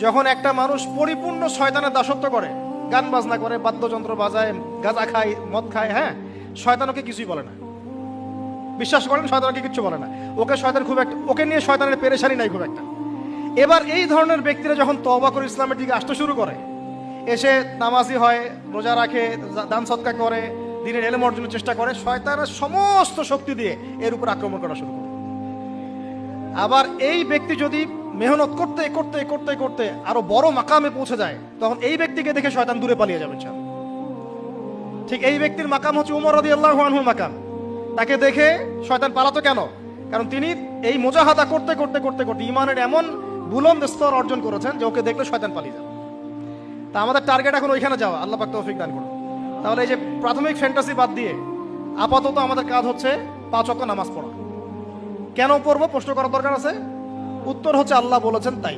যখন একটা মানুষ পরিপূর্ণ শয়তানের দাসত্ব করে, গান বাজনা করে, বাদ্যযন্ত্র বাজায়, গাঁজা খায়, মদ খায়, হ্যাঁ, শয়তান ওকে কিছুই বলে না। বিশ্বাস করেন, শয়তানকে কিছু বলে না। ওকে শয়তান খুব একটা, ওকে নিয়ে শয়তানের পেরেশানি নাই খুব একটা। এবার এই ধরনের ব্যক্তিরা যখন তওবা করে ইসলামের দিকে আসতে শুরু করে, এসে নামাজি হয়, রোজা রাখে, দান সদকা করে, দিনের এলেম অর্জনের চেষ্টা করে, শয়তানের সমস্ত শক্তি দিয়ে এর উপর আক্রমণ করা শুরু করে। আবার এই ব্যক্তি যদি মেহনত করতে করতে করতে করতে আরো বড় মাকামে পৌঁছে যায়, তখন এই ব্যক্তিকে দেখে শয়তান দূরে পালিয়ে যাবে। ঠিক এই ব্যক্তির মাকাম হচ্ছে উমর রাদিয়াল্লাহু আনহুর মাকাম। তাকে দেখে শয়তান পালাতো কেন? কারণ তিনি এই মুজাহাদা করতে করতে করতে করতে ইমানের এমন বুলন্দ স্তর অর্জন করেছেন যে ওকে দেখলে শয়তান পালিয়ে যাবে। তা আমাদের টার্গেট এখন ওইখানে যাওয়া। আল্লাহ পাক তৌফিক দান করুন। তাহলে এই যে প্রাথমিক ফ্যান্টাসি বাদ দিয়ে আপাতত আমাদের কাজ হচ্ছে 5 ওয়াক্ত নামাজ পড়া। কেন পড়বো প্রশ্ন করার দরকার আছে? উত্তর হচ্ছে আল্লাহ বলেছেন তাই।